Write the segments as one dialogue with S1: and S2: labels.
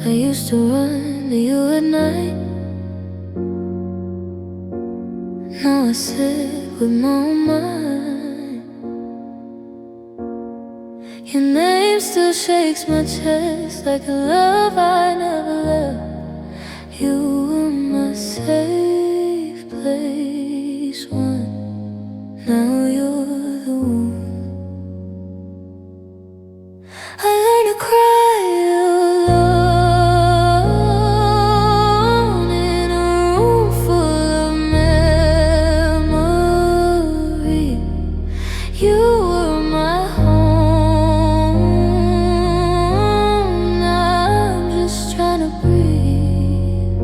S1: I used to run to you at night. Now I sit with my own mind. Your name still shakes my chest like a love I never left. You were my safe place once. Now you're the one. I learned to cry alone in a room full of memory. You were my home. Now I'm just trying to breathe.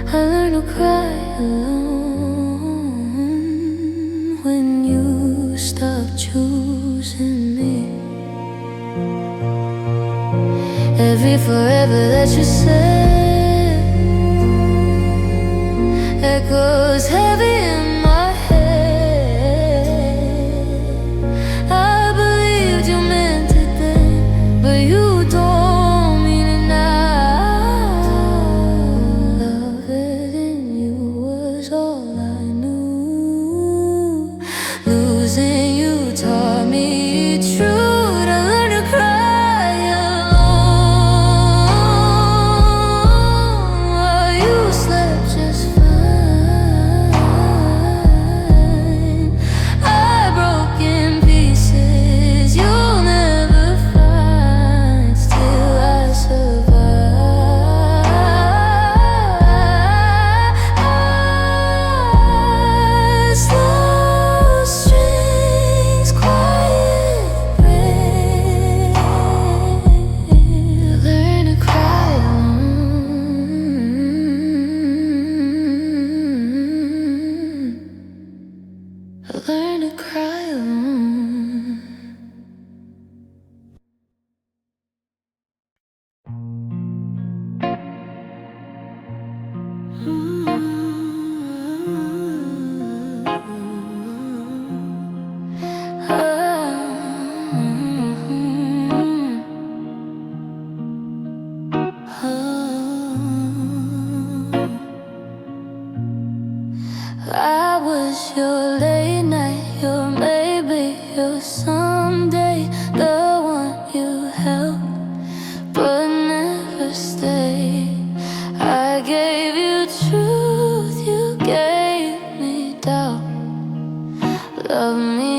S1: I learned to cry alone when you stopped choosing me. Every forever that you said echoes heavy in my head. I believed you meant it then, but you don't mean it now. Loving you was all I knew. Losing you taught me truth. I learned to cry learn to cry alone. I was your late night, your maybe, your someday, the one you held but never stayed. I gave you truth, you gave me doubt. Love me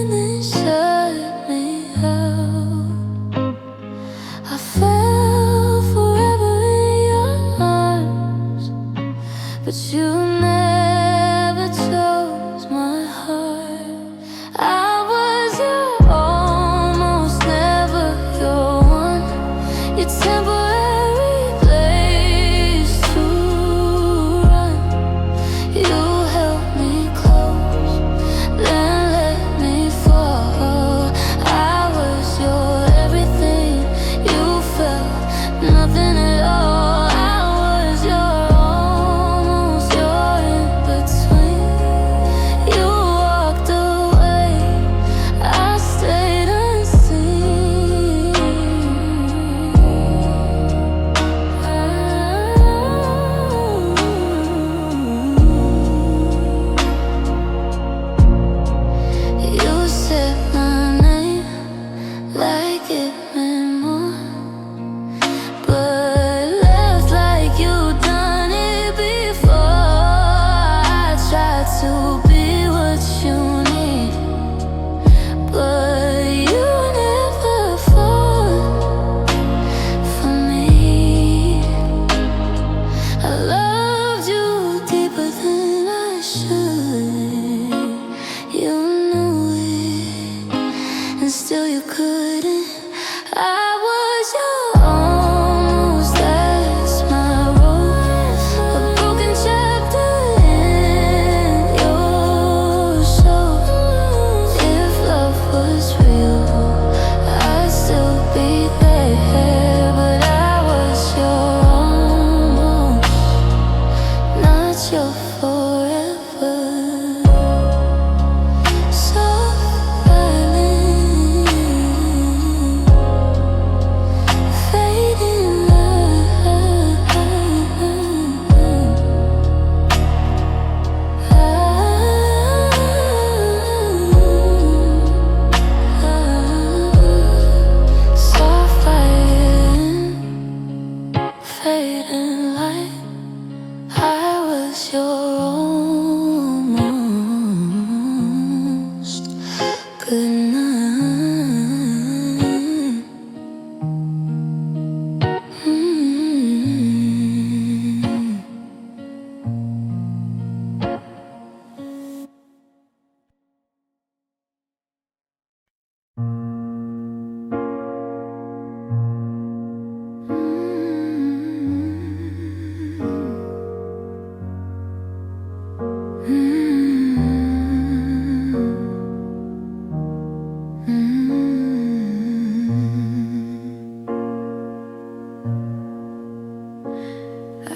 S1: in and shut me out. I fell forever in your arms, but you never chose my heart. I was your almost, never your one. Your temporary place to run. You held me close, then let me fall. I was your everything. You felt nothing at all. I was your almost, your in between. You walked away, I stayed unseen. You said my name like it meant more, but left like you'd done it before. I tried to be what you need, but you never fought for me. I loved you deeper than I should. You knew it, and still you couldn't. I was your almost, that's my road. A broken chapter in your soul. If love was real, I'd still be there. But I was your almost, not your forever. So violent. good night.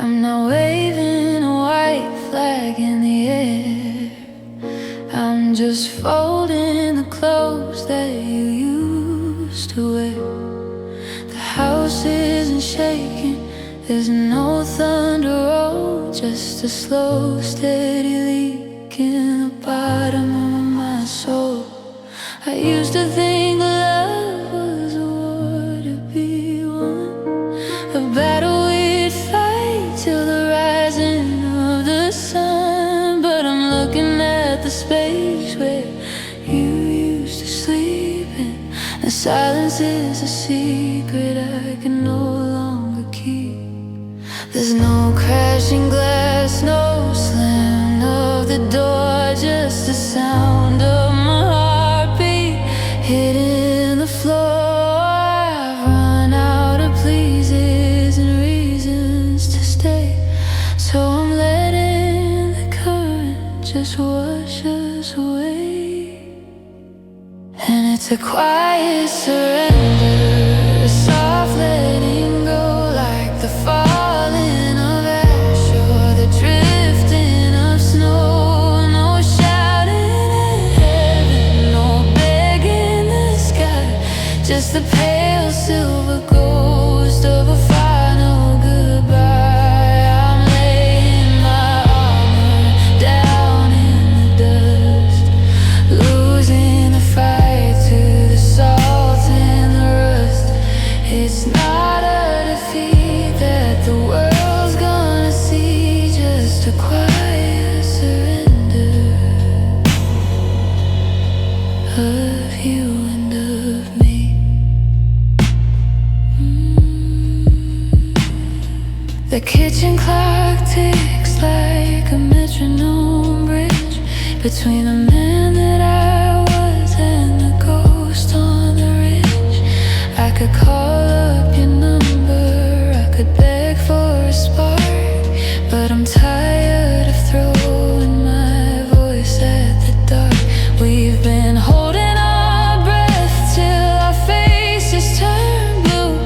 S1: I'm not waving a white flag in the air. I'm just folding the clothes that you used to wear. The house isn't shaking, there's no thunder roll, just a slow, steady leak in the bottom of my soul. I used to think love was a war to be won, a battle we'd fight till the rising of the sun. But I'm looking at the space where you used to sleep in. The silence is a secret I can no longer keep. There's no crashing glass, no slam of the door, just the sound of my heartbeat hitting the floor. I've run out of pleases and reasons to stay, so I'm letting the current just wash us away. And it's a quiet surrender, a soft letting go, like the falling of ash or the drifting of snow. No shouting in heaven, no begging the sky, just the pale silver ghost of a final goodbye. I'm laying my armor down in the dust, losing the fight to the salt and the rust. It's not a defeat that the world's gonna see, just a quiet surrender of you and of me. The kitchen clock ticks like a metronome bridge between the man that I was and the ghost on the ridge. I could call up your number, I could beg for a spark, but I'm tired of throwing my voice at the dark. We've been holding our breath till our faces turn blue,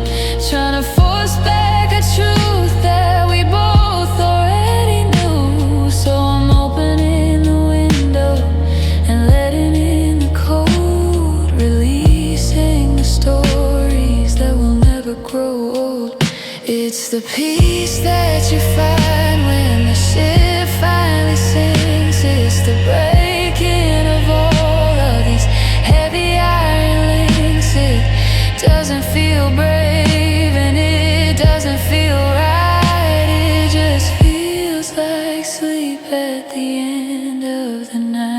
S1: trying to force back a truth that we both already knew. So I'm opening the window and letting in the cold, releasing the stories that will never grow old. It's the peace that you find when the ship finally sinks. It's the breaking of all of these heavy iron links. It doesn't feel brave and it doesn't feel right. It just feels like sleep at the end of the night.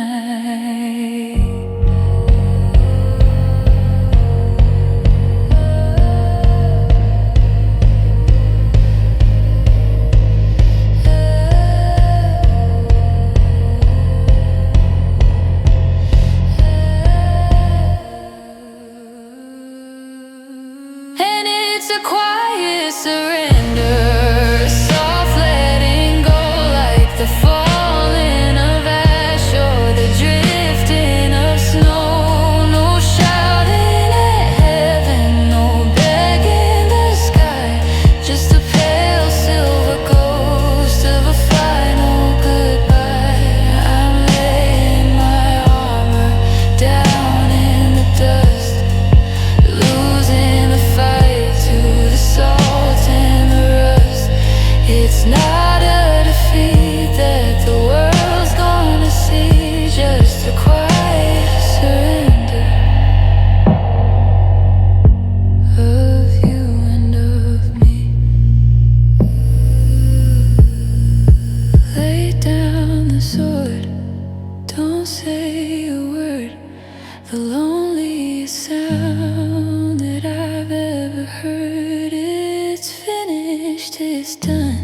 S1: The loneliest sound that I've ever heard. It's finished, it's done.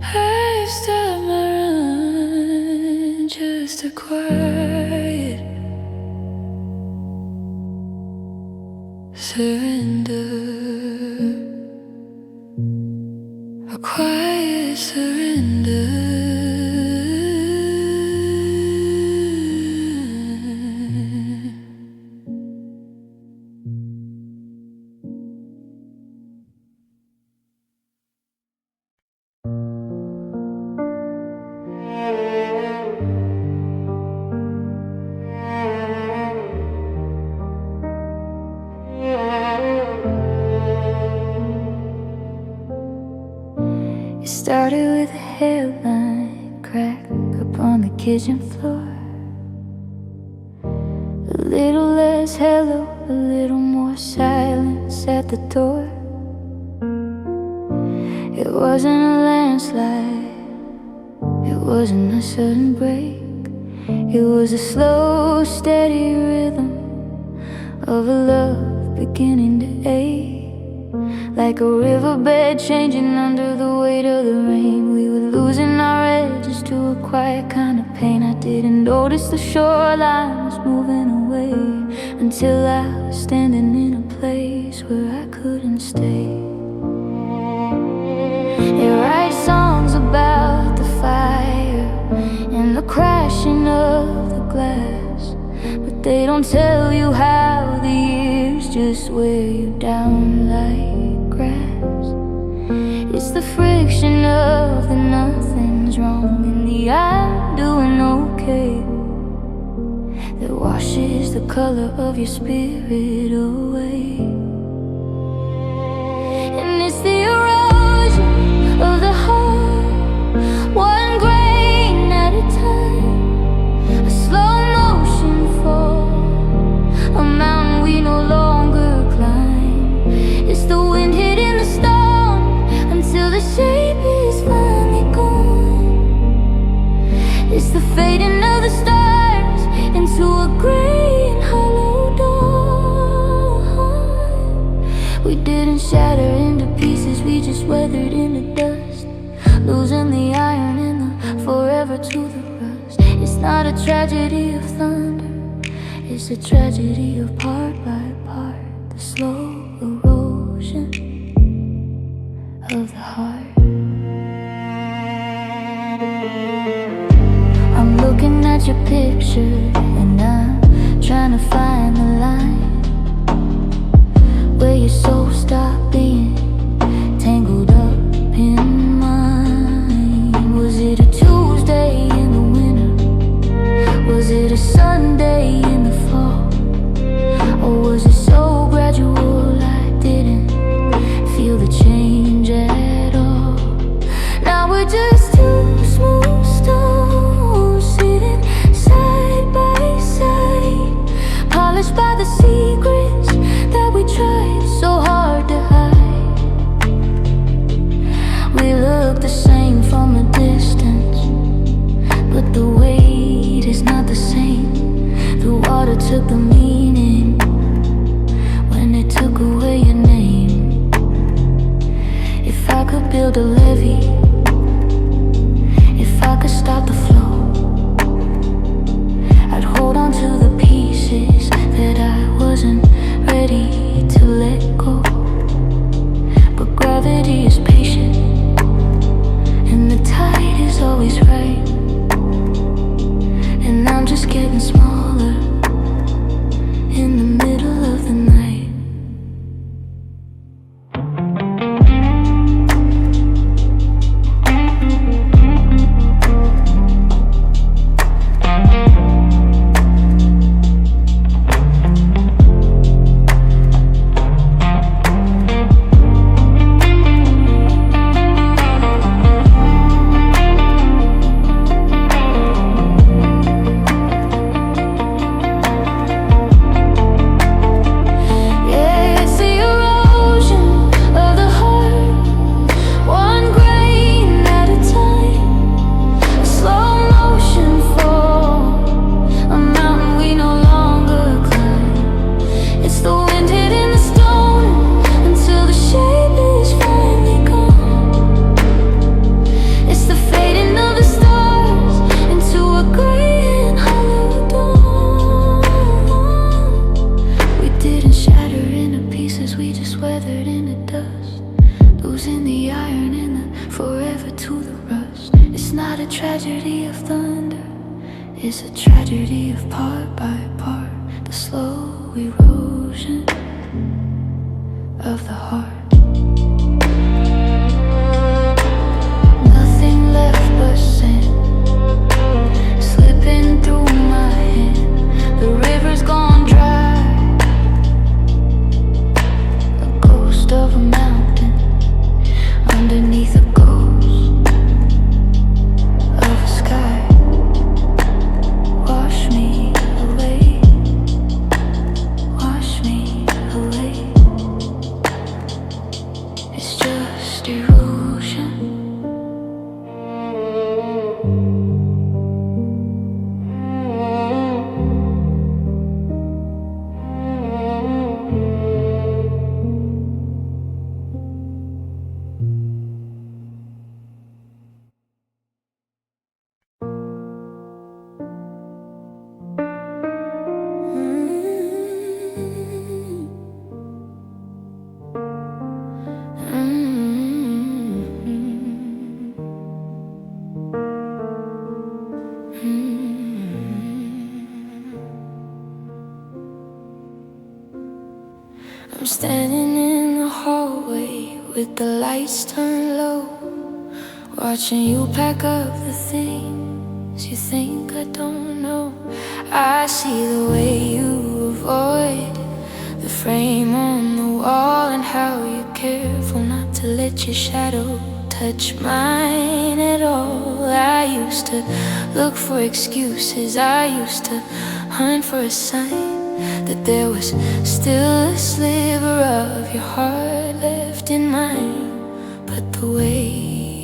S1: I've stopped my run just to quiet surrender, a quiet surrender. It started with a hairline crack up on the kitchen floor. A little less hello, a little more silence at the door. It wasn't a landslide, it wasn't a sudden break. It was a slow, steady rhythm of a love beginning to ache. Like a riverbed changing under the weight of the rain. We were losing our edges to a quiet kind of pain. I didn't notice the shoreline was moving away until I was standing in a place where I couldn't stay. They write songs about the fire and the crashing of the glass, but they don't tell you how the years just wear you down like grass. It's the friction of the nothing's wrong and the I'm doing okay that washes the color of your spirit away. And it's the erosion of the heart, one grain at a time, a slow motion fall, a mountain we no longer climb. It's the wind hitting the stone until the shape is finally gone. It's the fading of the stars into a gray and hollow dawn. We didn't shatter into pieces, we just weathered in the dust, losing the iron and the forever to the rust. It's not a tragedy of thunder, it's a tragedy of part by part, the slow erosion of the heart. I'm looking at your picture and I'm trying to find the line where your soul stopped being tangled up in mine. Was it a Tuesday in the winter? Was it a Sunday in the fall? Or was it so gradual I didn't feel the change at all? Now we're just two smooth stones sitting side by side, polished by the secrets that we tried so hard to hide. We look the same from a distance, but the weight is not the same. The water took the meaning when it took away your name. If I could build a levee, if I could stop the flow, I'd hold on to the pieces that I wasn't ready to let go. But gravity is patient and the tide is always right, and I'm just getting smaller in the middle of the night. tragedy of thunder is a tragedy of part by part, the slow erosion of the heart. Nothing left but sand slipping through my hand. The river's gone dry, a ghost of a mountain underneath a ghost of a sky. Wash me away, wash me away. It's just erosion. I'm standing in the hallway with the lights turned low, watching you pack up the things you think I don't know. I see the way you avoid the frame on the wall, and how you're careful not to let your shadow touch mine at all. I used to look for excuses, I used to hunt for a sign that there was still a sliver of your heart left in mine. But the way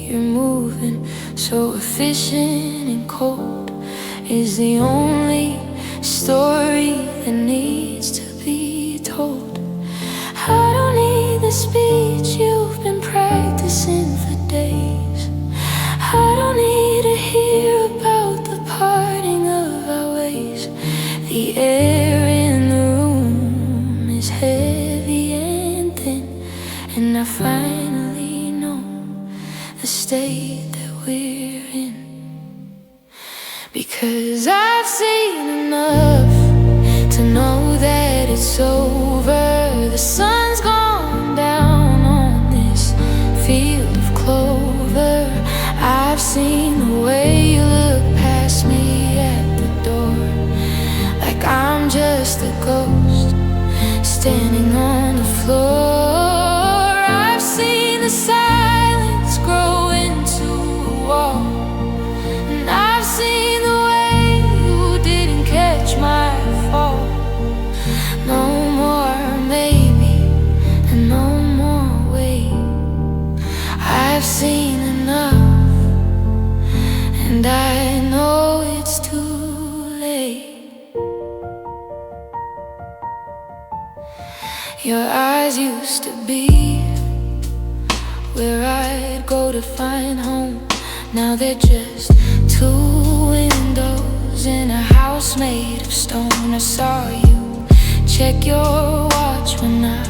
S1: you're moving, so efficient and cold, is the only story that needs to be told. I don't need the speech you've been practicing for days. I don't need to hear about the parting of our ways. The air in the room is heavy and thin, and I finally know the state that we're in. Because I've seen enough to know that it's over. The sun's gone down on this field of clover. I've seen the way you look past me at the door, like I'm just a ghost standing on the floor. I've seen the silence grow into a wall, and I've seen the way you didn't catch my fall. No more maybe, and no more wait. I've seen enough, and I know it's too late. Your eyes used to be where I'd go to find home. Now they're just two windows in a house made of stone. I saw you check your watch when I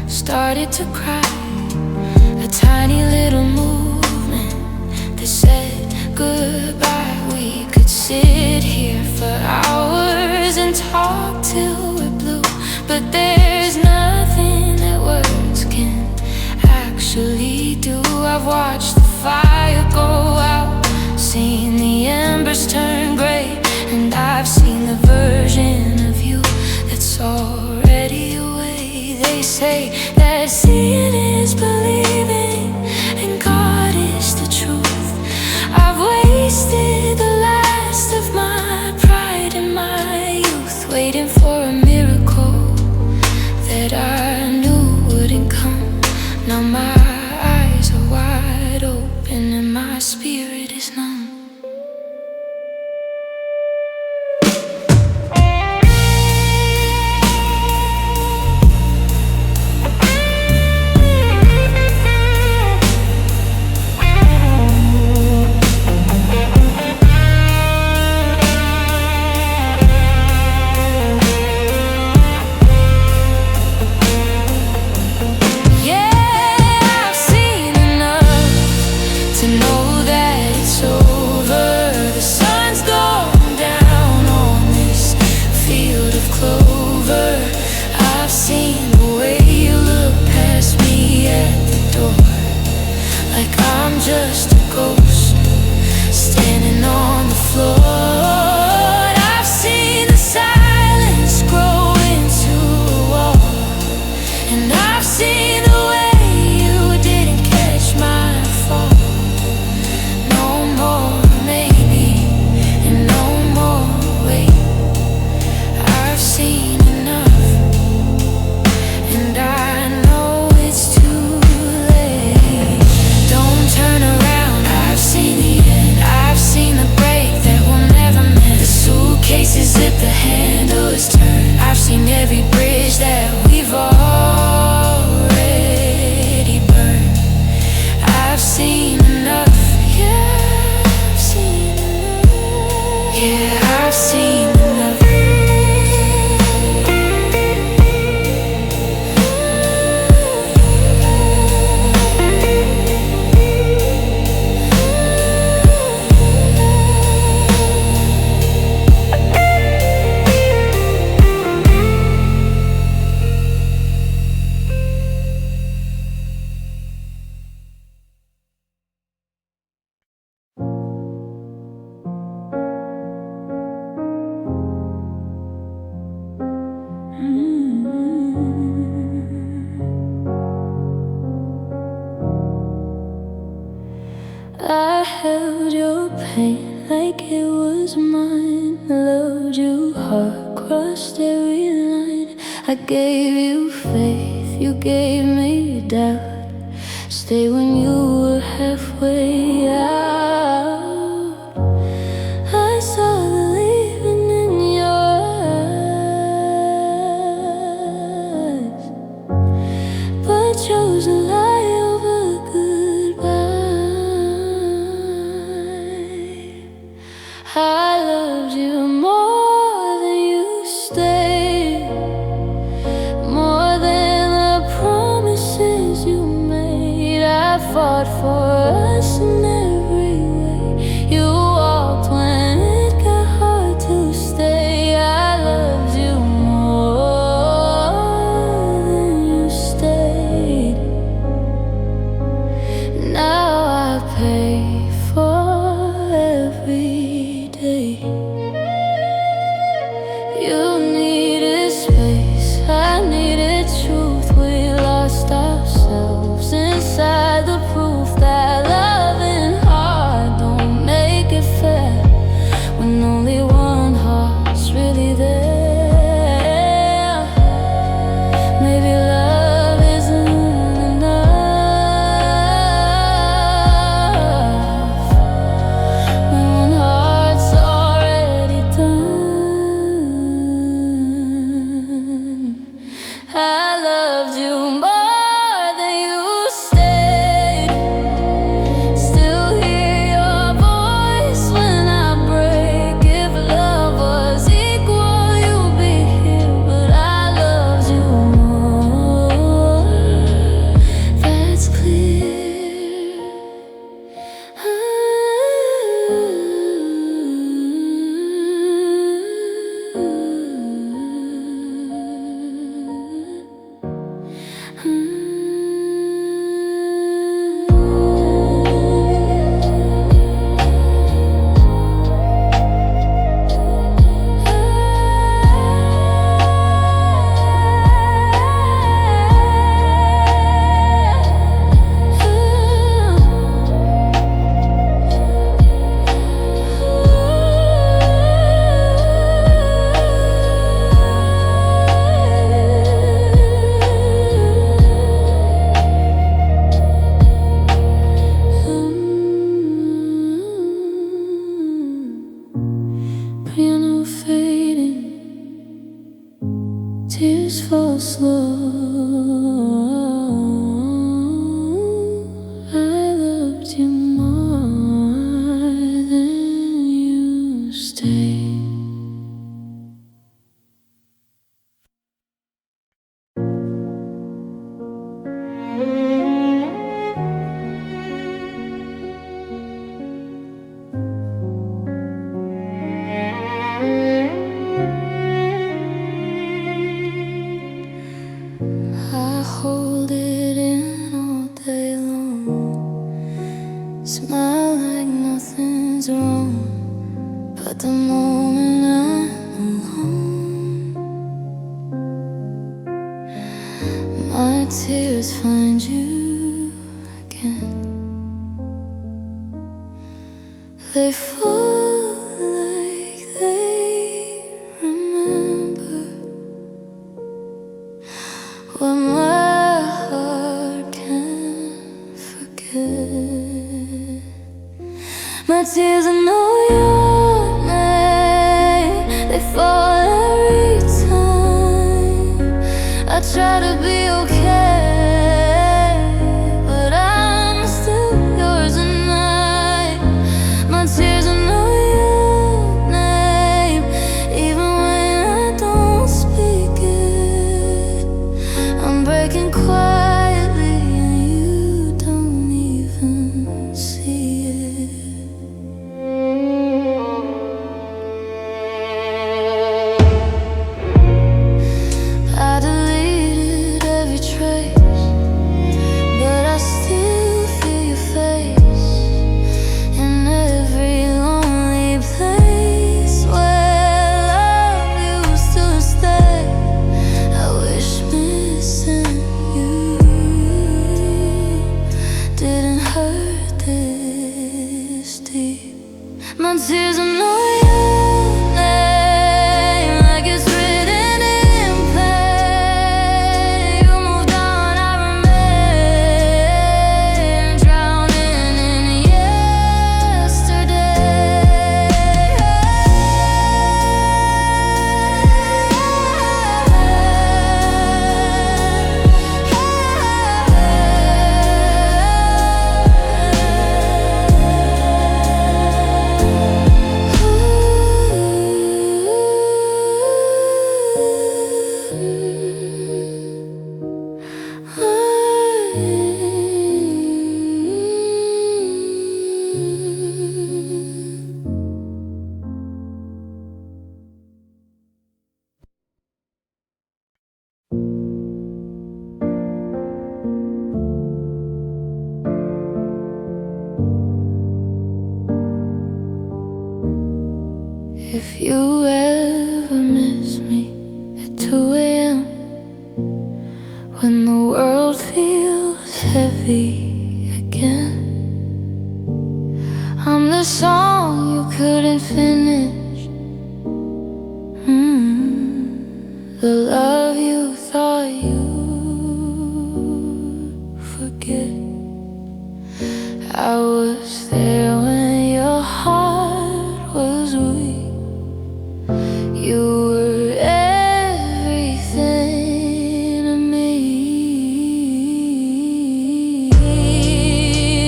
S1: started to cry. A tiny little movement that said goodbye. We could sit here for hours and talk till we're blue, but there's nothing that words can actually do. I've watched the fire go out, seen the embers turn gray, and I've seen the version of you that's already away. They say that seeing is believing, and God is the truth. I've wasted the last of my pride and my youth, waiting for a miracle that I knew wouldn't come. Now my eyes are wide open and my spirit is numb. Yeah, field of clover. I've seen the way you look past me at the door, like I'm just a ghost standing on the floor. I've seen the silence grow into a wall, and I've seen the way you didn't catch my fall. No more maybe, and no more wait. I've seen enough, and I know it's too late. Don't turn around, I've seen the end. I've seen the break that will never mend. The suitcases zip, the handle is turned. I've seen every bridge that we've already burned. I've seen enough, yeah, I've seen enough. Yeah, I've seen enough. I held your pain like it was mine. Loved you hard, crossed every line. I gave you faith, you gave me doubt. Stay when you were halfway out. I saw the leaving in your eyes, but chose a lie over goodbye. I loved you more than you stayed, more than the promises you made. I fought for us in every way. You walked when it got hard to stay. I loved you more than you stayed. Now I pay for every day. You needed space, I needed truth. We lost ourselves inside the proof that loving hard don't make it fair, when only one heart's really there. Maybe love isn't enough when one heart's already done. I loved you more than you stayed. Still hear your voice when I break. If love was equal, you'd be here. But I loved you more, that's clear. Piano fading, tears fall slow. I loved you more than you stayed. tears find you again. They fall like they remember what my heart can't forget. My tears know your name. They fall every time I try to be okay, but I'm still yours tonight. My tears know your name, even when I don't speak it. I'm breaking quietly and you don't even see it. I deleted every trace, but I still feel your face in every lonely place where love used to stay. I wish missing you didn't hurt this deep. My tears know your name like it's written in pain. You moved on, I remain drowning in If you ever miss me at 2 a.m. when the world feels heavy again, I'm the song you couldn't finish, the love you thought you'd forget. I was there when your heart was weak. You were everything to me.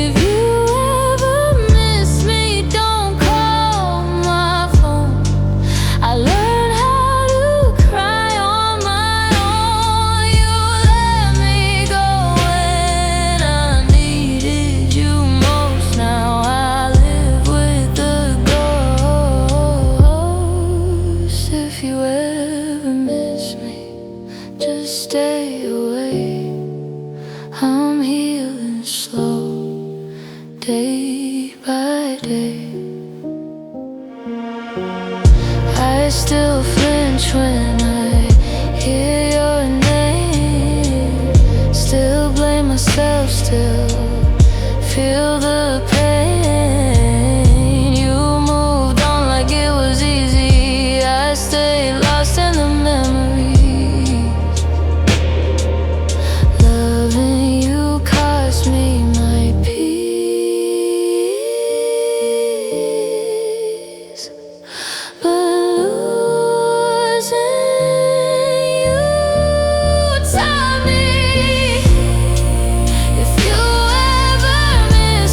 S1: If you ever miss me, don't call my phone. I learned how to cry on my own. You let me go when I needed you most. Now I live with the ghost. If you ever miss me, just stay away. I'm healing slow, day by day. I still flinch when I hear your name. Still blame myself, still feel the pain. You moved on like it was easy. I stayed lost in the memories. Loving you cost me my peace, but losing you taught me. If you ever miss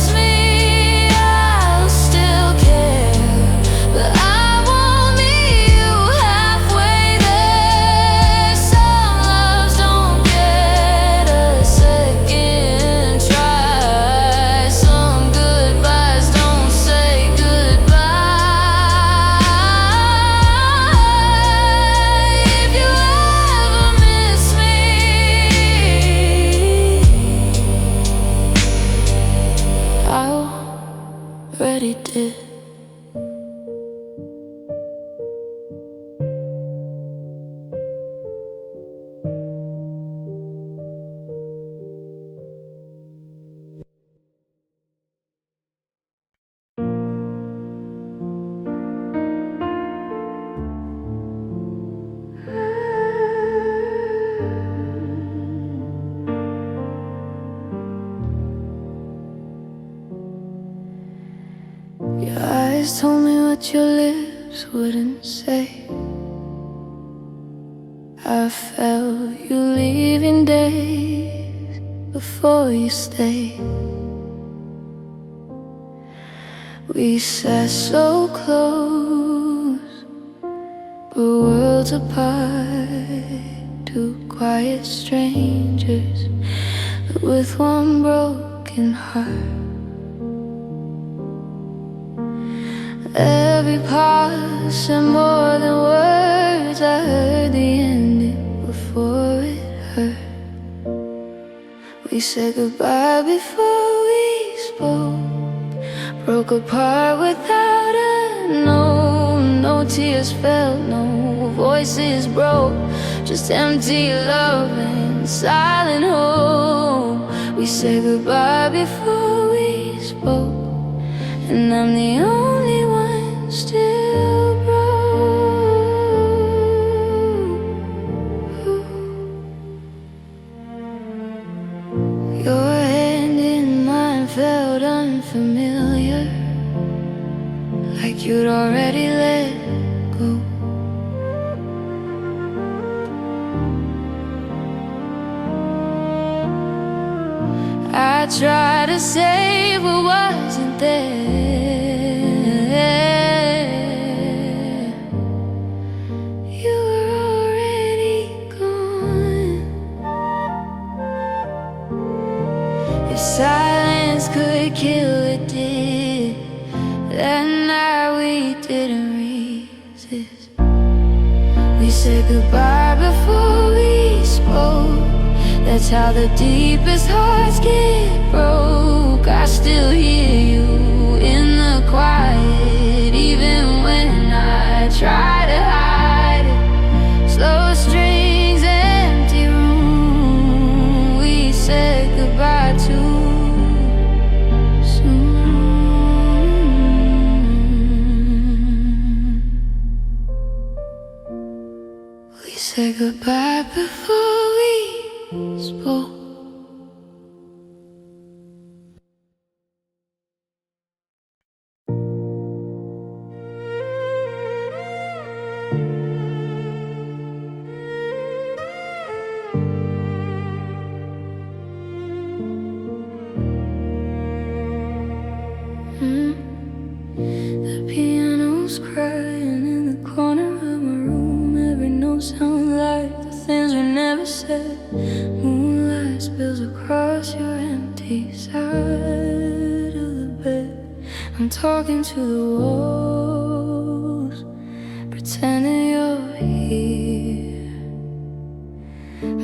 S1: what your lips wouldn't say. I felt you leaving days before you stayed. We sat so close, but worlds apart, two quiet strangers, but with one broken heart. Every pause said more than words. I heard the ending before it hurt. We said goodbye before we spoke, broke apart without a no. No tears fell, no voices broke, just empty love and silent hope. We said goodbye before we spoke, and I'm the only one still broke. Your hand in mine felt unfamiliar, like you'd already let go. I tried to save what wasn't there. You were already gone. If silence could kill, it did. That night we didn't resist. We said goodbye before we spoke. That's how the deepest hearts get broke. I still hear you in the quiet, even when I try to hide it. Slow strings, empty room. We said goodbye too soon. We said goodbye before we spoke. The piano's crying in the corner of my room. Every note sounds like the things we never said. Moonlight spills across your empty side of the bed. I'm talking to the walls, pretending you're here.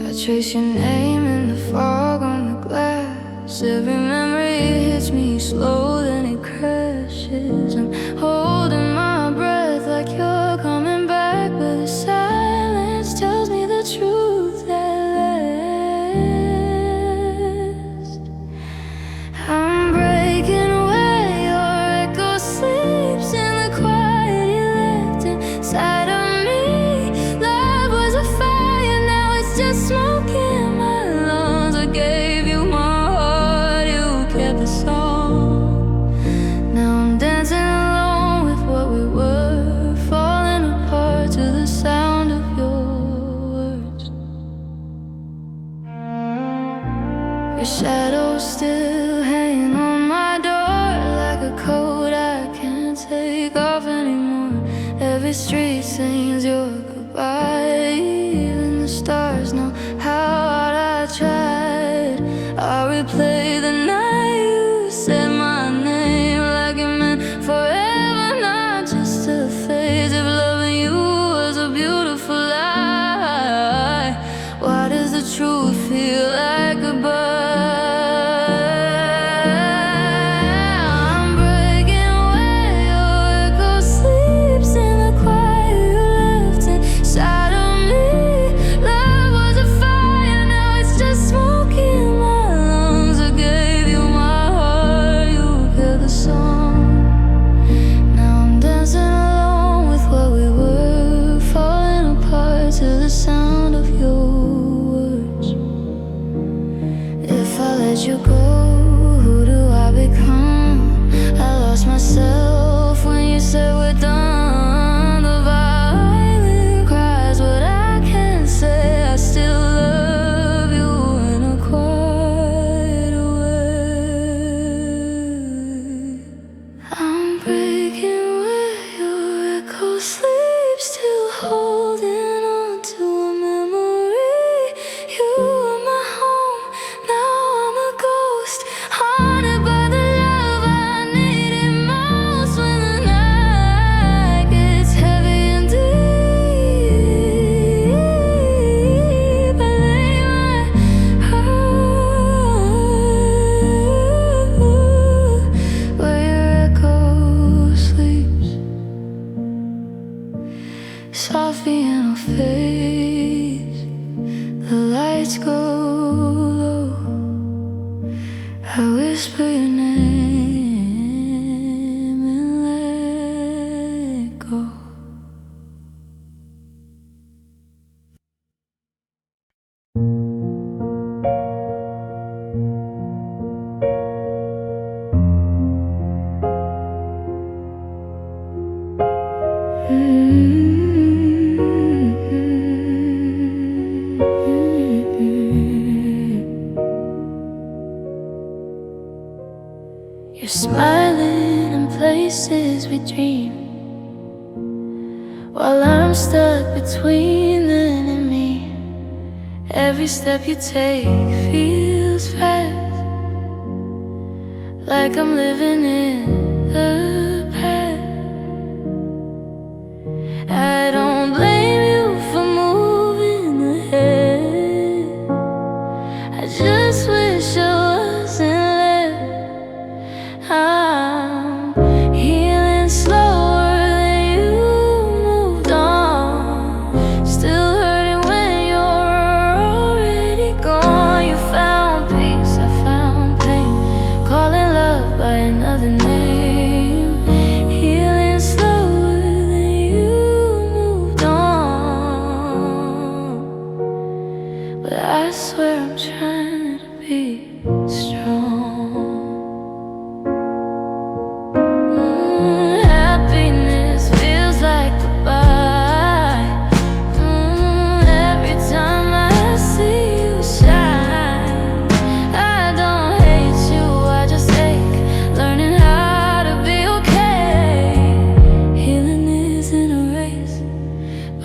S1: I trace your name in the fog on the glass. Every memory hits me slow, then it crashes. I'm holding my breath like you're coming back, but the silence tells me the truth at last. I'm breaking away, your echo sleeps in the quiet you left inside of me. Love was a fire, now it's just smoke in my lungs. I gave you my heart, you kept the song. Now I'm dancing alone with what we were, falling apart to the sound of your words. Your shadow's still hanging on my door, like a coat I can't take off anymore. Every street sings your goodbye, even the stars know how hard I tried. I replay the night you said my name, like it meant forever, not just a phase. If loving you was a beautiful lie, why does the truth feel like goodbye? I'm breaking away, your echo sleeps in the quiet you left whisper your name and let go. You're smiling in places we dream, while I'm stuck between then and me. Every step you take feels fast, like I'm living in the past. I don't blame you for moving ahead, I just wish I wasn't left. I'm healing slower than you moved on, still hurting when you're already gone. You found peace, I found pain, calling love by another name. Healing slower than you moved on, but I swear I'm trying to be strong.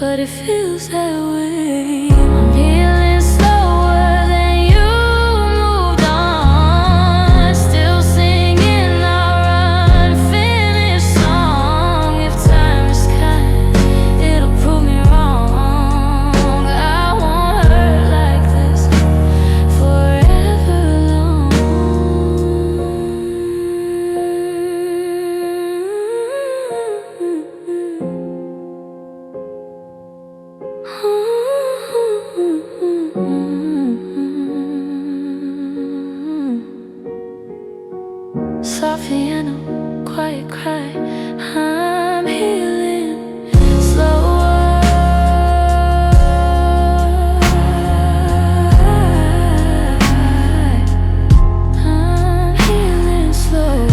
S1: But it feels that way. I'm healing slower than you moved on, still singing our unfinished song. If time is kind, it'll prove me wrong. I won't hurt like this forever long. Soft piano, quiet cry, I'm healing slower. I'm healing slower.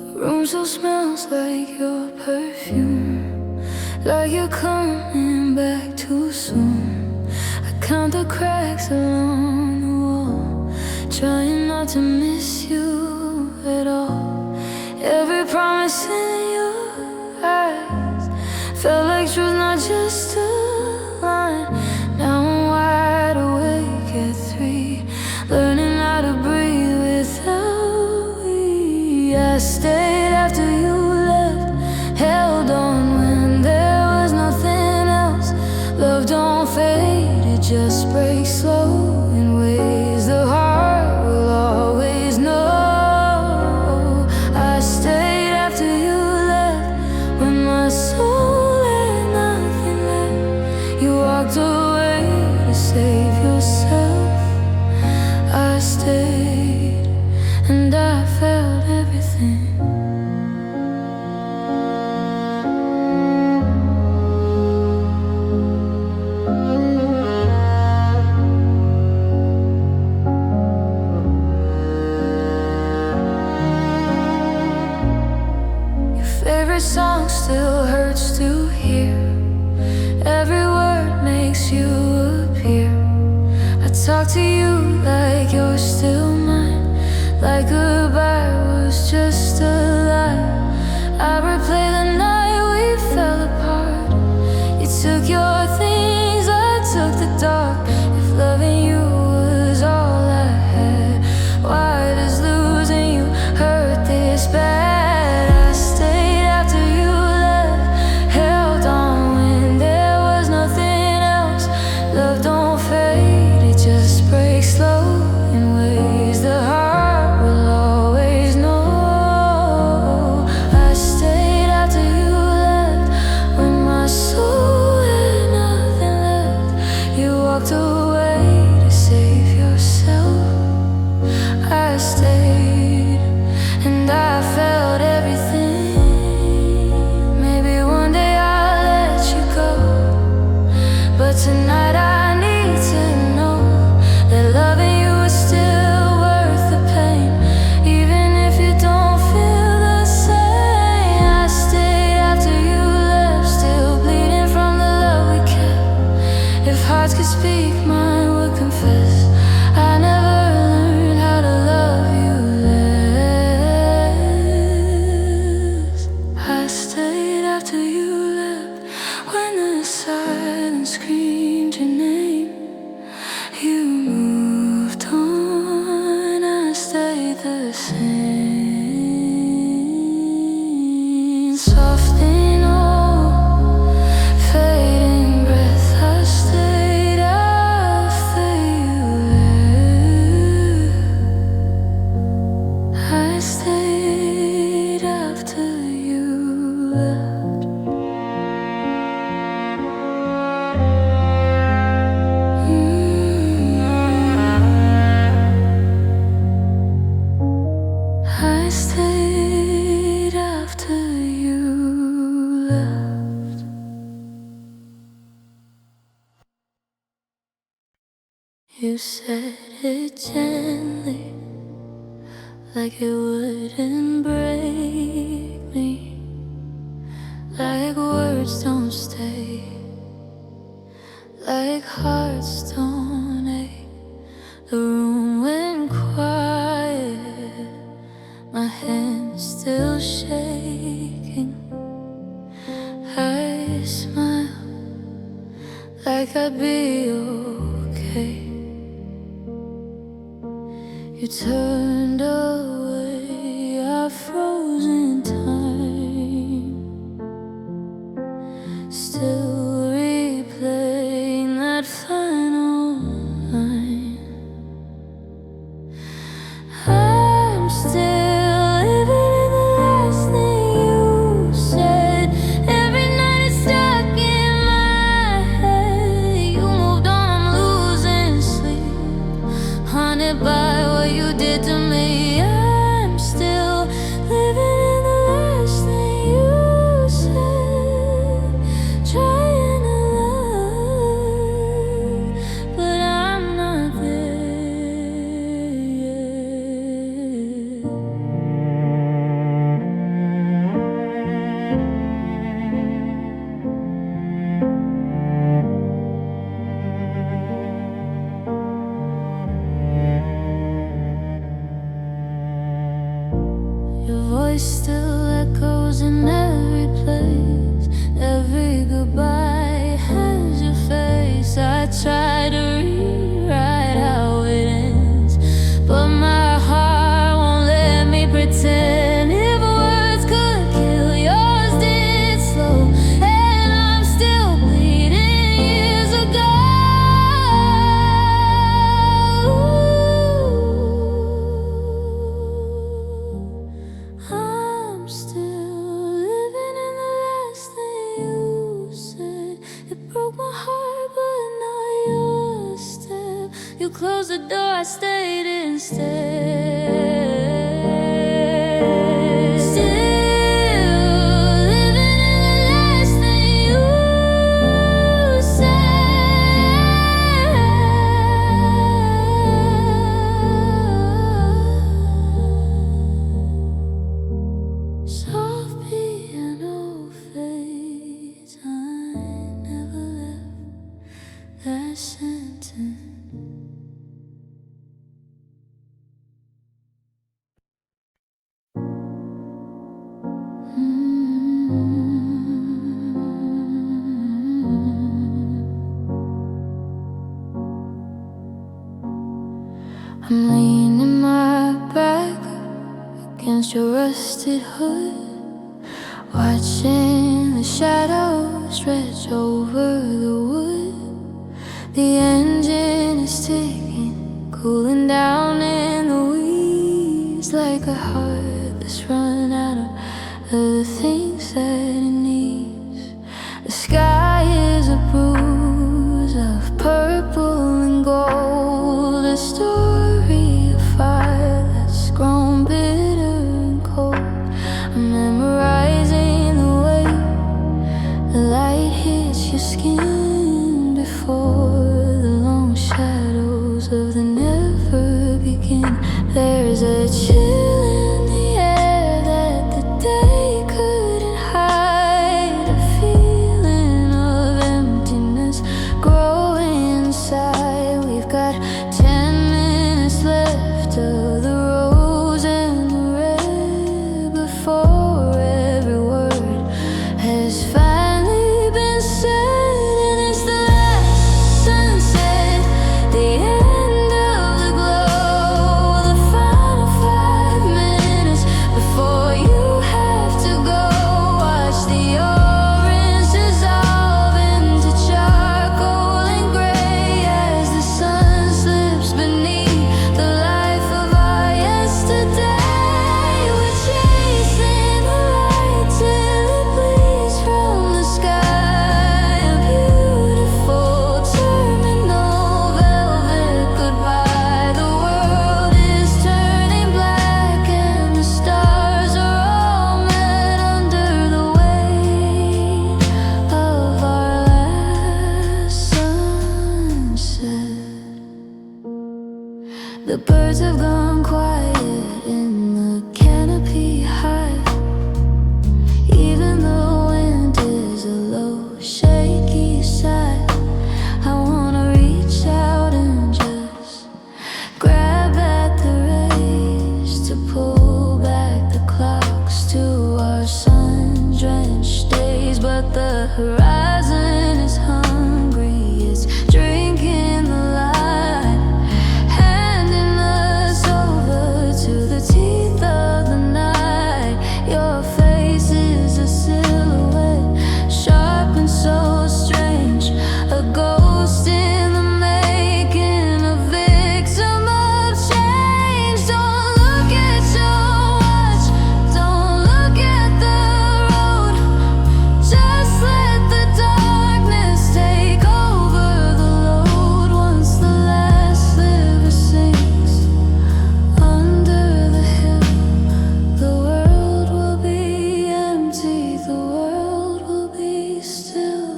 S1: The room still smells like your perfume, like you're coming back too soon. I count the cracks along the wall, trying not to miss you at all. Every promise in your eyes felt like truth, not just a line. Now I'm wide awake at 3, learning how to breathe without me. I stayed after you left, held on when there was nothing else. Love don't fade, it just breaks slow in ways the heart will always know. I stayed after you left, when my soul had nothing left. You walked away to save yourself. I stayed and I felt everything. Every song still hurts to hear, every word makes you appear. I talk to you like you're still mine, like goodbye was just a lie. I replay the night we fell apart. You took your things, I took the dark. If loving you was all speak, mine would confess. I never learned how to love you less. I stayed after you left, when the silence screamed your name. You moved on, I stayed the same. Soft in all, fading breath, I stayed after you left. I stayed after you left. I stayed after you left. You said it gently, like it wouldn't break me, like words don't stay, like hearts don't ache. The room went quiet, my hands still shaking. I smiled, like I'd be okay. You turned away, I froze in time, still replaying that final line. I'm still living in the last thing you said. Every night it's stuck in my head. You moved on, I'm losing sleep, haunted by what you did to me. I'm still living in the last thing you said. Trying to love, but I'm not there yet. Your voice still echoes in every place. Every goodbye has your face. I try to rewrite how it ends, but my heart won't let me pretend. If words could kill, yours did slow, and I'm still bleeding years ago. I'm still living in the last thing you said. It broke my heart, but not yours still. You closed the door, I stayed instead. Still living in the last thing you said. Soft piano fades, I never left that sentence. I'm leaning my back against your rusted hood, watching the shadows stretch over the wood. The engine is ticking, cooling down in the weeds, like a heart that's run out of the things that it needs. The sky is a bruise of purple and gold, a story of fire that's grown bitter and cold. I'm memorizing the way the light hits your skin before the long shadows of the never begin. There's a chill in the air that the day could The birds have gone quiet in the canopy high. Even the wind is a low, shaky sigh. I wanna reach out and just grab at the reins to pull back the clocks to our sun-drenched days. But the horizon is hungry, it's drinking the light, handing us over to the teeth of the night. Your face is a silhouette, sharp and so strange, a ghost in the making, a victim of change. Don't look at your watch, don't look at the road. Just let the darkness take over the load. Once the last sliver sinks under the hill, the world will be empty, the world will be still.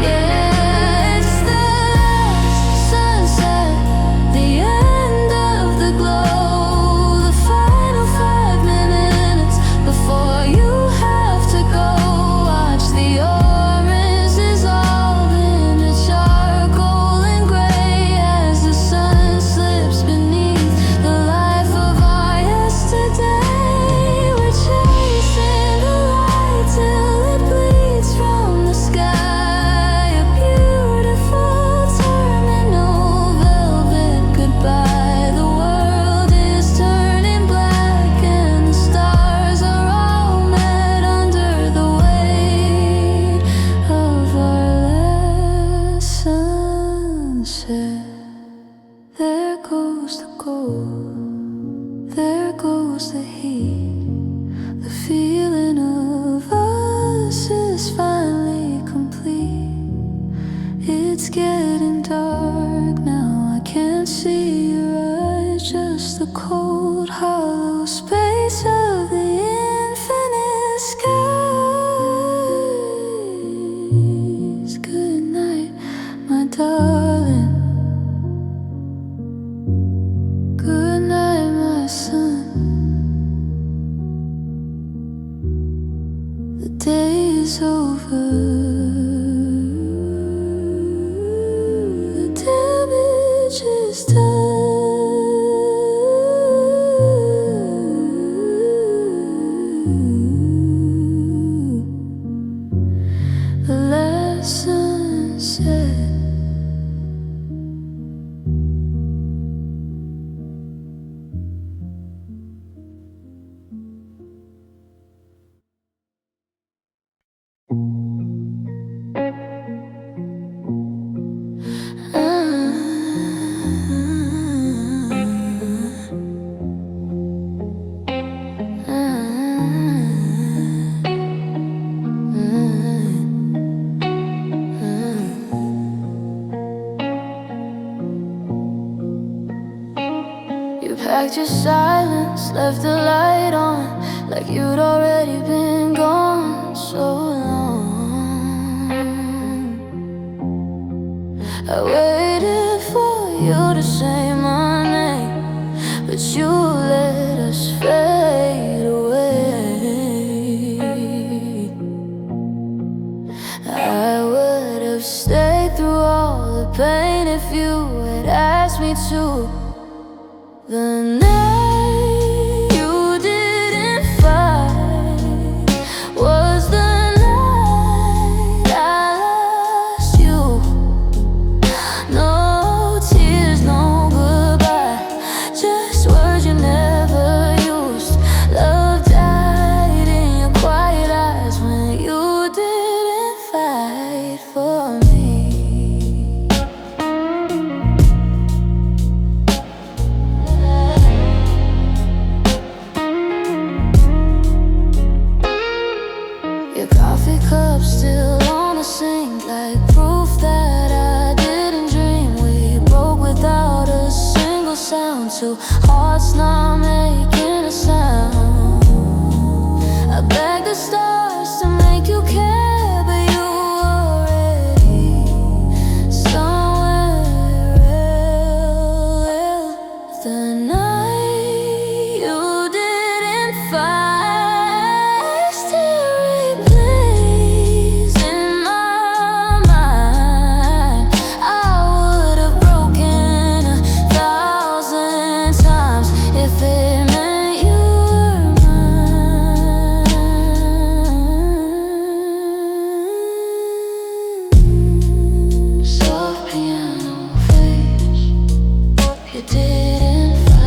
S1: Yeah, it's the last sunset, the end of the glow, the final 5 minutes before you have to go. Watch the orange dissolve into charcoal and gray as the sun slips beneath the life of our yesterday. We're chasing the light till it bleeds from the sky. A beautiful terminal velvet goodbye. The world is turning black and the stars are all met under the weight of our last sunset. There goes the gold, there goes the heat. The feeling of us is finally complete. It's getting dark now, I can't see your eyes, just the cold, hollow space of the infinite skies. Good night, my darling. Good night, my son. The day is over. The damage is done. The last sunset. You packed your silence, left the light on, like you'd already been gone so long. I waited for you to say my name, but you let us fade away. I would have stayed through all the pain if you had asked me to. The night you didn't fight was the night I lost you. No tears, no goodbye, just words you never used. Love died in your quiet eyes when you didn't fight for me. not making a sound. I beg the stars to make you care, but you already somewhere else. The night you didn't find still replays in my mind. I would have broken 1,000 times if it meant you were mine. Soft piano face, you didn't fight.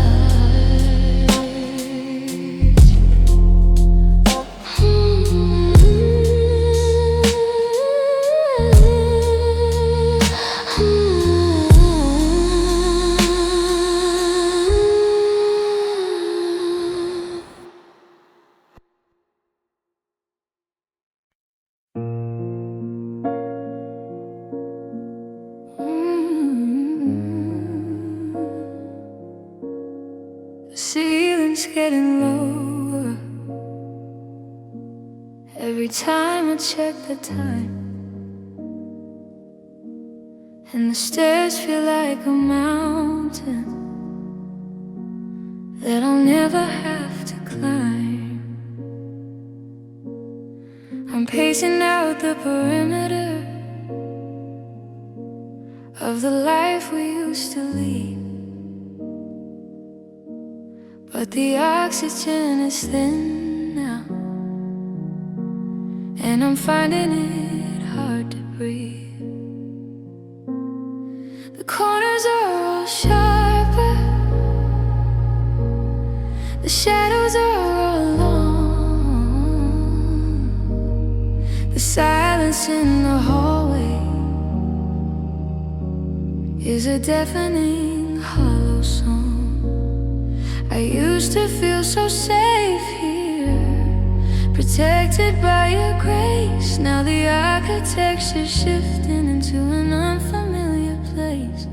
S1: The ceiling's getting lower every time I check the time, and the stairs feel like a mountain that I'll never have to climb. I'm pacing out the perimeter of the life we used to lead, but the oxygen is thin now, and I'm finding it hard to breathe. The corners are all sharper, the shadows are all long, the silence in the hallway is a deafening hollow song. I used to feel so safe here, protected by your grace. Now the architecture's shifting into an unfamiliar place.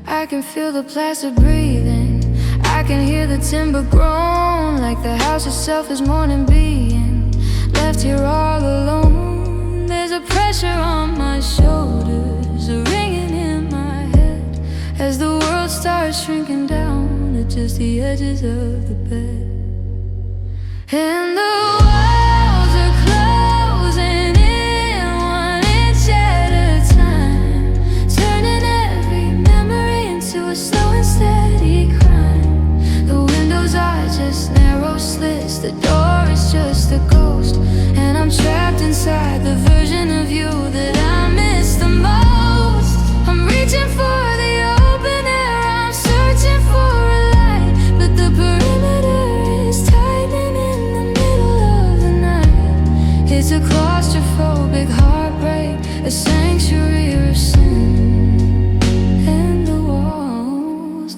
S1: I can feel the plaster breathing, I can hear the timber groan, like the house itself is mourning, being left here all alone. There's a pressure on my shoulders, a ringing in my head, as the world starts shrinking down to just the edges of the bed. And the walls are closing in 1 inch at a time, turning every memory into a slow and steady crime. The windows are just narrow slits, the door is just a ghost, and I'm trapped inside the version of you that I miss the most. I'm reaching for the open air, I'm searching for a light, but the perimeter is tightening in the middle of the night. It's a claustrophobic heartbreak, a sanctuary of sin, and the walls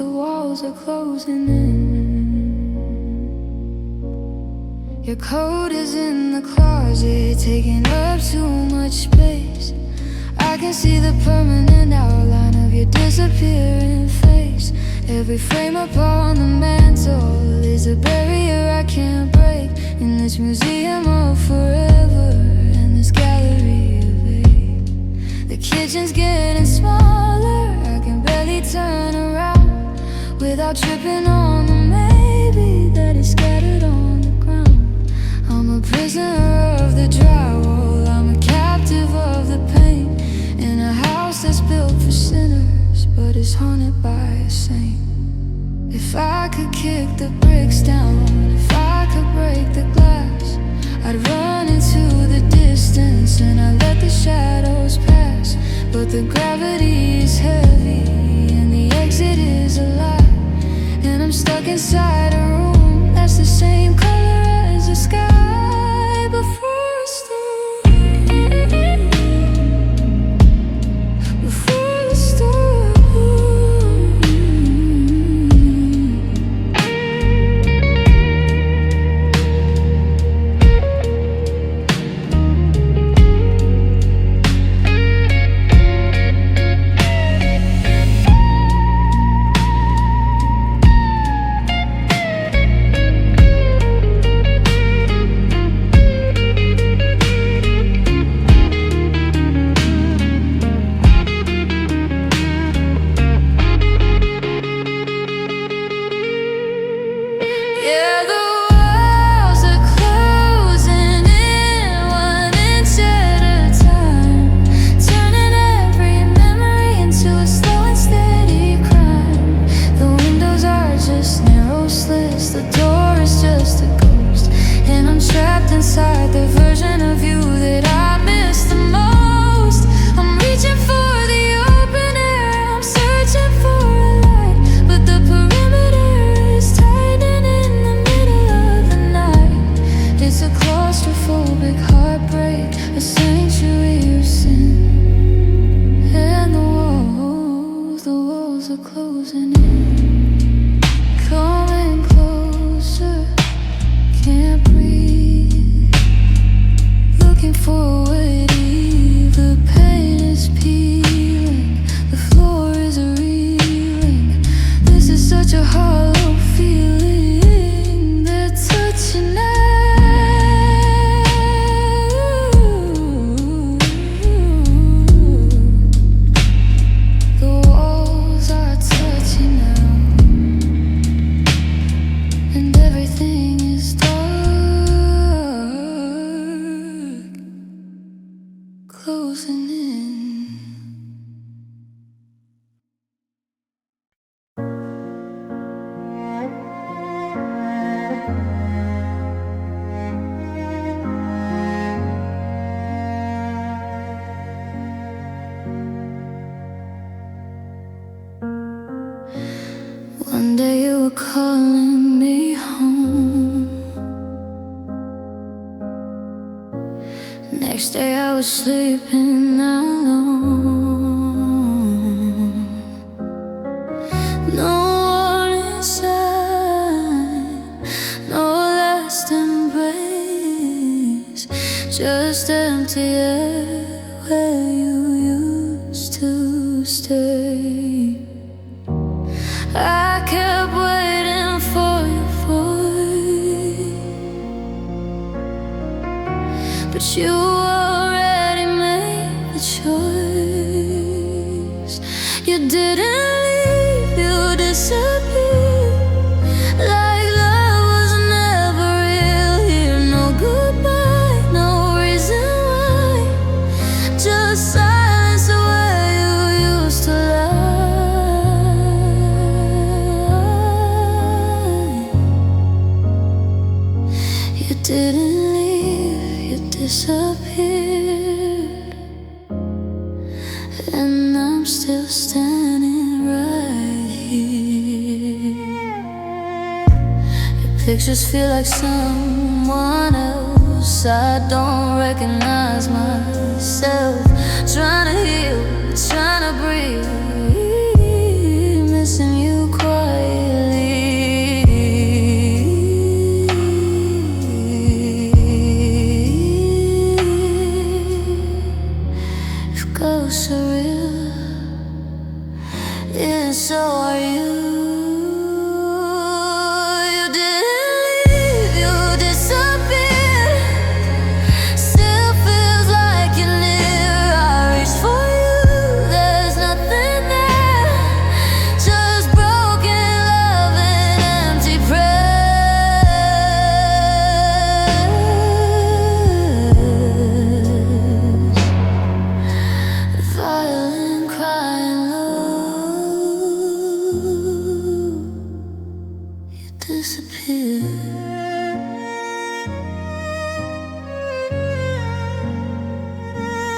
S1: are closing in. Your coat is in the closet, taking up too much space. I can see the permanent outline of your disappearing face. Every frame upon the mantle is a barrier I can't break, in this museum of forever and this gallery of hate. The kitchen's getting smaller, I can barely turn around without tripping on the maybe that is scattered on the ground. I'm a prisoner of the drywall, I'm a captive of the pain, in a house that's built for sinners but is haunted by a saint. If I could kick the bricks down, if I could break the glass, I'd run into the distance and I'd let the shadows pass. But the gravity is heavy and the exit is a lie, and I'm stuck inside a room that's the same color as the sky before a storm. Before the storm. inside, the version of you that I miss the most. I'm reaching for the open air, I'm searching for a light, but the perimeter is tightening in the middle of the night. It's a claustrophobic heartbreak, a sanctuary of sin. And the walls are closing in, coming closer, can't breathe, looking for a way to leave. The pain is peeling, the floor is reeling. This is such a hollow feeling, they're touching us. Closing in. One day you were calling me home, next day I was sleeping alone. No warning sign, no last embrace, just empty air where you used to stay. I kept waiting for your voice, but you already made the choice. You didn't leave, you disappeared, like love was never real here. No goodbye, no reason why, just silence where you used to lie. You didn't leave, you disappeared, and I'm still standing right here. Your pictures feel like someone else, I don't recognize myself. Trying to heal, trying to breathe, missing you quietly. Ghosts are real, and so are you. You didn't leave, you disappeared, still feels like you're near. I reach for you, there's nothing there, just broken love and empty prayers. Violin crying low, you disappear.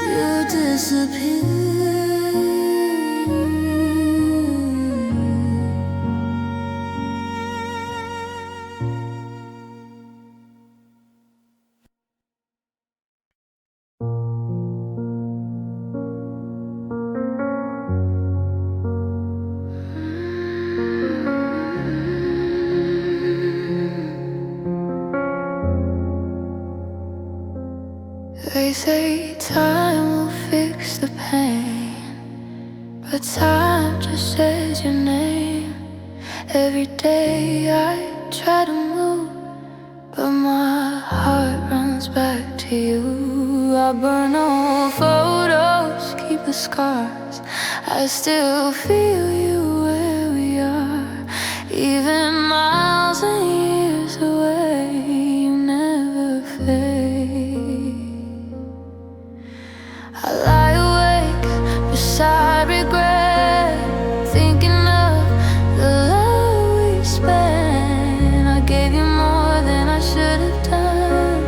S1: You disappear. They say time will fix the pain, but time just says your name. Every day I try to move, but my heart runs back to you. I burn old photos, keep the scars, I still feel you where we are. Even miles and years away, you never fade. I lie awake beside regret, thinking of the love we spent. I gave you more than I should have done,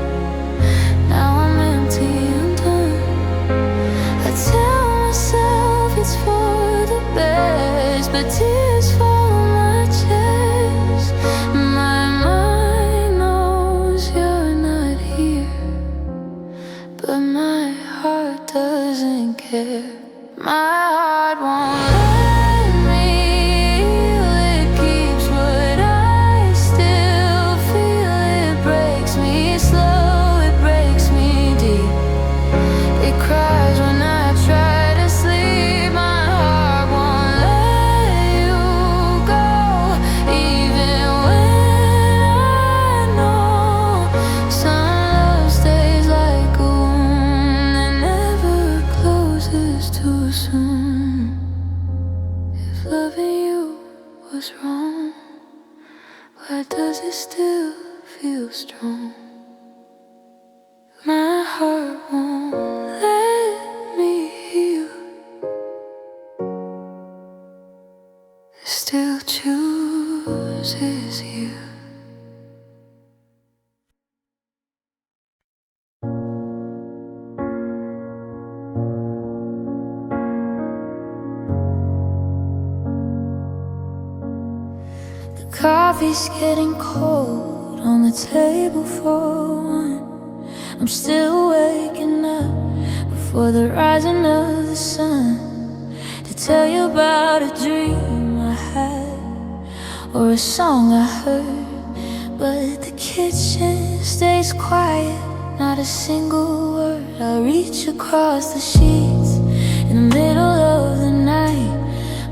S1: Why does it still feel strong? My heart won't let me heal. It still chooses you. The coffee's getting cold on the table for one. I'm still waking up before the rising of the sun to tell you about a dream I had or a song I heard. But the kitchen stays quiet, not a single word. I reach across the sheets in the middle of the night,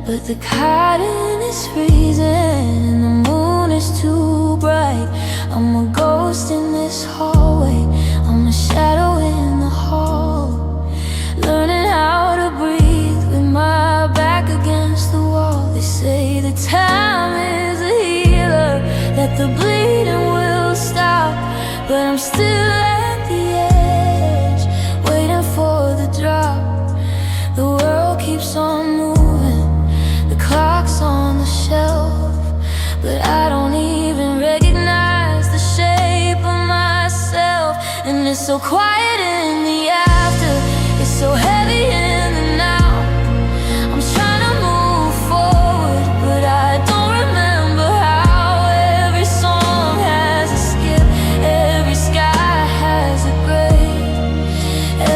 S1: but the cotton is freezing and the moon is too bright. I'm a ghost in this hallway, I'm a shadow in the hall, learning how to breathe with my back against the wall. They say that time is a healer, that the bleeding will stop, but I'm still at the edge, waiting for the drop. The world keeps on moving, the clock's on the shelf, but I don't even recognize the shape of myself. And it's so quiet in the after, it's so heavy in the now. I'm trying to move forward, but I don't remember how. Every song has a skip, every sky has a grave,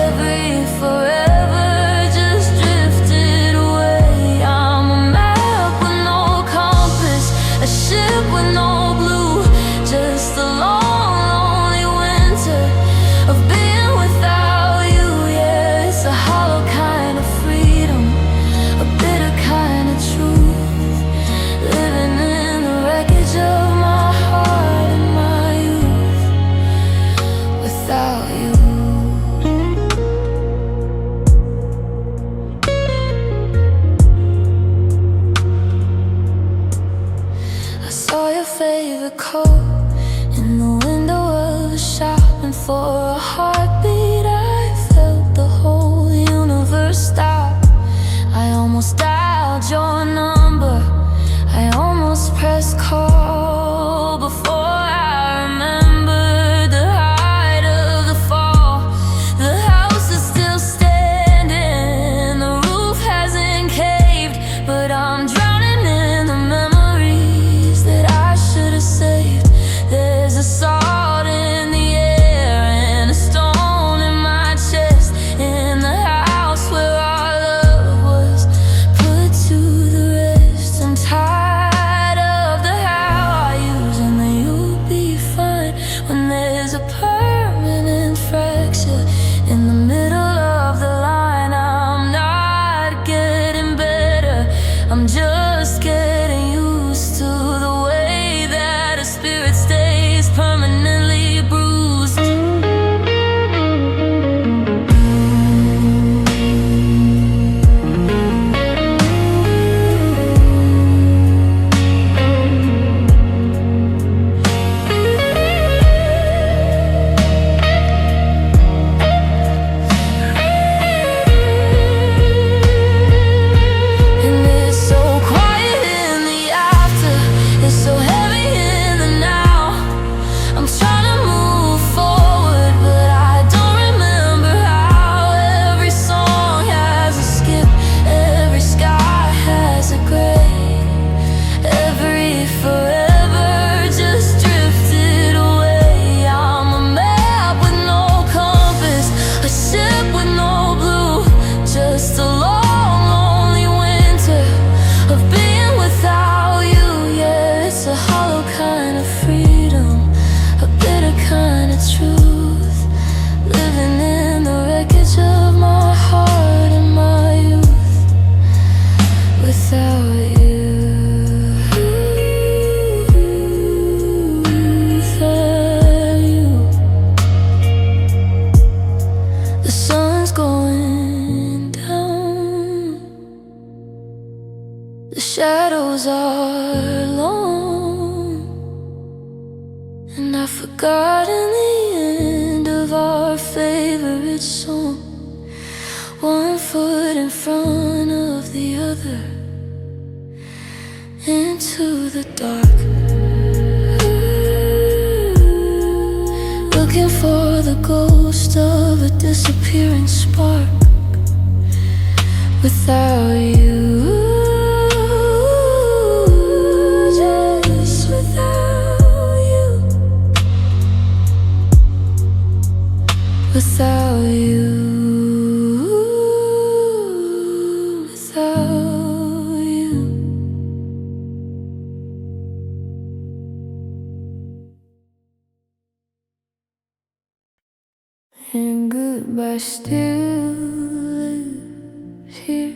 S1: every forever just drifted away. I'm a map with no compass, a ship with no blue, just a long, lonely winter of being without you. Yeah, it's a hollow kind of freedom, a bitter kind of truth, living in the wreckage of my heart and my youth without you. I saw your favorite coat in the window of a shop, and for a heartbeat I felt the whole universe stop. I almost dialed your number, I almost pressed call before I remembered the height of the fall. The house is still standing, the roof hasn't caved, but I'm drowning in the memories that I should have saved. There's a salt in the air and a stone in my chest, in the house where our love was put to the rest. I'm tired of the how I use and the you'll be fine, when there's a permanent fracture in the middle of the line. I'm not getting better, I'm just getting used to the way that a spirit stays permanently bruised. And it's so quiet in the after, it's so heavy in the now. I'm trying to move forward, but I don't remember how. Every song has a skip, every sky has a gray, every forever just drifted away. I'm a map with no compass, a ship with no blue, just a long, lonely winter of being without you. Yeah, it's a hollow kind of freedom, a bitter kind of truth, living in the wreckage of my heart and my youth without you. Without you. The sun's going down, the shadows are long, And I've forgotten the end of our favorite song. One foot in front of the other, into the dark, looking for the ghost of a disappearing spark. Without you, just without you, without you, without you. And goodbye still lives here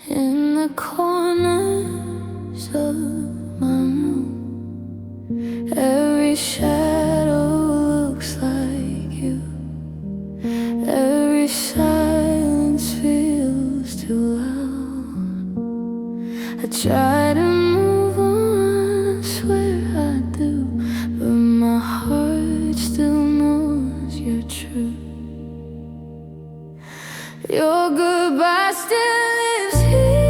S1: in the corners of my room. Every shadow looks like you. Every silence feels too loud. I try to move on, I swear I do, but my heart still knows you're true. Your goodbye still lives here,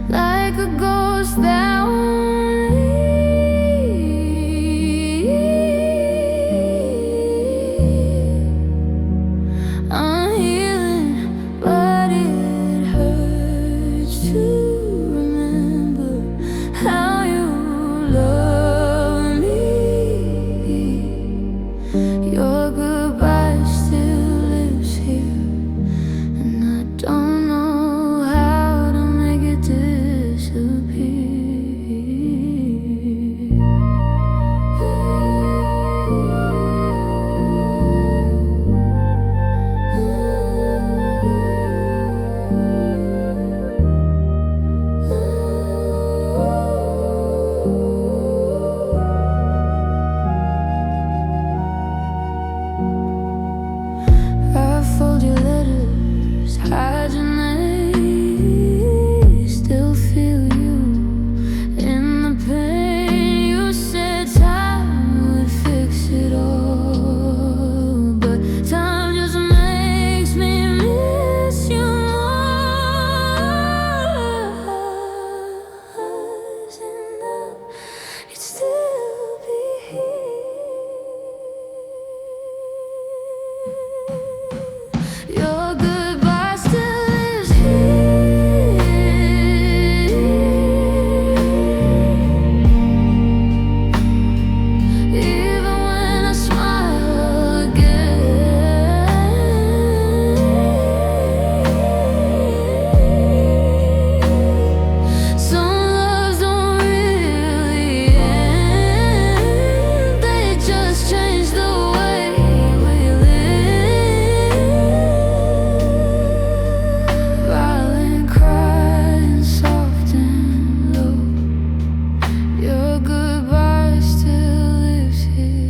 S1: like a ghost that won't leave. I'm healing, but it hurts to remember how you love me. Your goodbye still lives here, and I don't know how to make it disappear. I fold your letters, hide your name, still feel you in the pain. You said time would fix it all, but time just makes me miss you more. And you'd still be here. Your goodbye still lives here, even when I smile again. Some loves don't really end, they just change the way we live. Violent crying, soft and low. Your goodbye still lives here.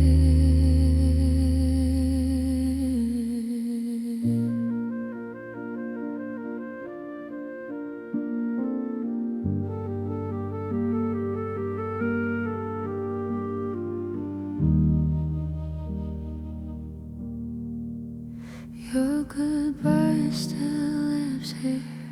S1: Your goodbye still lives here.